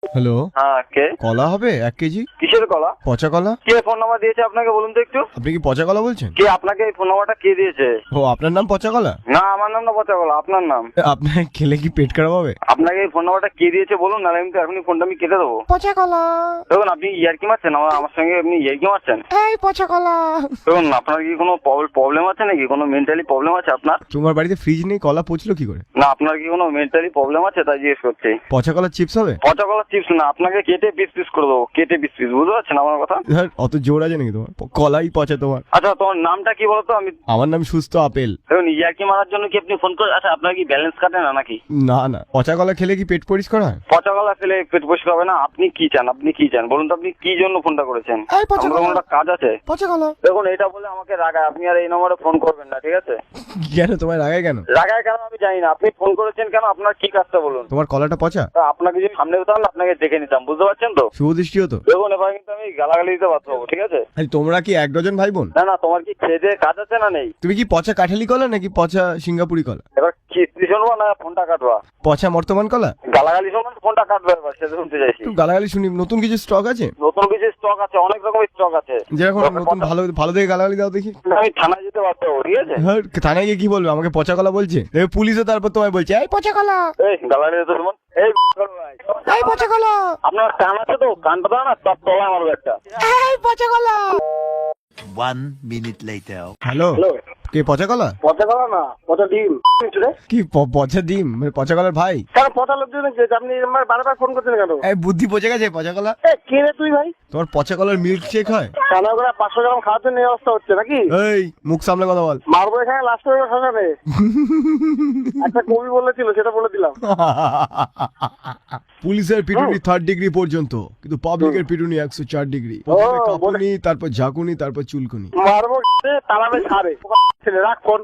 Hello, হ্যাঁ, কে? কলা হবে 1 কেজি? কিসের কলা? পচা কলা? কে ফোন নাম্বার দিয়েছে আপনাকে বলুন তো একটু? আপনি কি পচা কলা বলছেন? কে আপনাকে এই ফোন নাম্বারটা কে দিয়েছে? ও, আপনার নাম পচা কলা? না, আমার নাম না পচা কলা, আপনার নাম। আপনার খেলে কি পেট খারাপ হবে? আপনাকে এই ফোন নাম্বারটা কে দিয়েছে বলুন, নাহলে আমি তো এখনই ফোনটা আমি কেটে দেবো। পচা কলা। দেখুন, আপনি ইয়ার্কি মারছেন আমার সঙ্গে, আপনি ইয়ার্কি মারছেন। এই পচা কলা। দেখুন, আপনার কি কোনো প্রবলেম আছে নাকি? কোনো মেন্টালি প্রবলেম আছে আপনার? তোমার বাড়িতে ফ্রিজ নেই, কলা পচলো কি করে? না, আপনার কি কোনো মেন্টালি প্রবলেম আছে তাই জিজ্ঞেস করছি। পচা কলা চিপস হবে? পচা কলা চিপস না, আপনাকে কেটে পিস পিস করে দেবো, কেটে পিস পিস, বুঝতে পারছেন আমার কথা? ধর, অত জোর আছে নাকি তোমার? কলাই পচা তোমার। আচ্ছা, তোমার নামটা কি বলতো? আমি আমার নাম সুস্থ আপেল। দেখুন, ইয়ার্কি মারার জন্য কি আপনি ফোন করে? আচ্ছা, আপনার কি ব্যালেন্স কাটে না নাকি? না না, পচা কলা খেলে কি পেট পরিষ্কার হয়? পচা কলা খেলে পেট পরিষ্কার হবে না? আপনি কি চান? আপনি কি চান বলুন তো? আপনি কি জন্য ফোনটা করেছেন? এই পচা আমার কলা। কোনো একটা কাজ আছে। পচা কলা। দেখুন, এটা বলে আমাকে রাগায়, আপনি আর এই নম্বরে ফোন করবেন না, ঠিক আছে? কেন তোমার রাগায় কেন? রাগায় কেন আমি জানি না, আপনি ফোন করেছেন কেন? আপনার কি কাজটা বলুন? তোমার কলাটা পচা? তা আপনাকে যদি সামনে হতাম না, আপনাকে দেখে নিতাম, বুঝতে পারছেন তো? শুভ দৃষ্টি হতো। দেখুন, এবার কিন্তু আমি গালাগালি দিতে বাধ্য হবো, ঠিক আছে? আরে তোমরা কি 1 ডজন ভাই বোন? না না, তোমার কি খেয়ে দেয়ে কাজ আছে না নেই? তুমি কি পচা কাঠালি কলা নাকি পচা সিঙ্গাপুরি কলা? এবার কিস্তি শুনবো না ফোনটা কাটবা? পচা বর্তমান কলা? গালাগালি শুনবো না ফোনটা কাটবে? এবার সেটা শুনতে চাইছি। একটু গালাগালি শুনি। নতুন কিছু স্টক আছে? নতুন কিছু স্টক আছে, অনেক রকমের স্টক আছে। যেরকম নতুন ভালো ভালো দেখে গালাগালি দাও দেখি। আমি থানায় যেতে বাধ্য হবো, ঠিক আছে? হ্যাঁ, থানায় গিয়ে কি বলবে? আমাকে পচা কলা বলছে। দেখবে পুলিশও তারপর তোমায় বলছে এই পচা কলা। এই গালাগালি দিতে শুনুন। এই ভাই, এই পচা কলা। আপনার কান আছে তো? কানটা দাও না, তার তলায় মারবো একটা। এই পচা কলা। 1 minute later. হ্যালো, হ্যালো, কে পচা কলা? পচা কলা না, পচা ডিম। কি পচা ডিম? মানে পচা কলার ভাই? কেন পচা লোকজন আপনি আমার বারবার ফোন করছেন কেন? এই বুদ্ধি পচে গেছে পচা কলা। কে রে তুই ভাই? তোমার পচা কলার মিল্ক শেক হয়? কেন করে 500 গ্রাম খাওয়ার জন্য এই অবস্থা হচ্ছে নাকি? এই মুখ সামলে কথা বল। মারবো এখানে লাস্ট করে শ্মশানে। একটা কবি বলেছিল, সেটা বলে দিলাম। পুলিশের পিটুনি 3rd ডিগ্রি পর্যন্ত, কিন্তু পাবলিকের পিটুনি 104 ডিগ্রি। প্রথমে কাঁপুনি, তারপর ঝাঁকুনি, তারপর চুলকুনি। মারবো তালাবে ছাড়ে। ছেলে রাখ ফোন।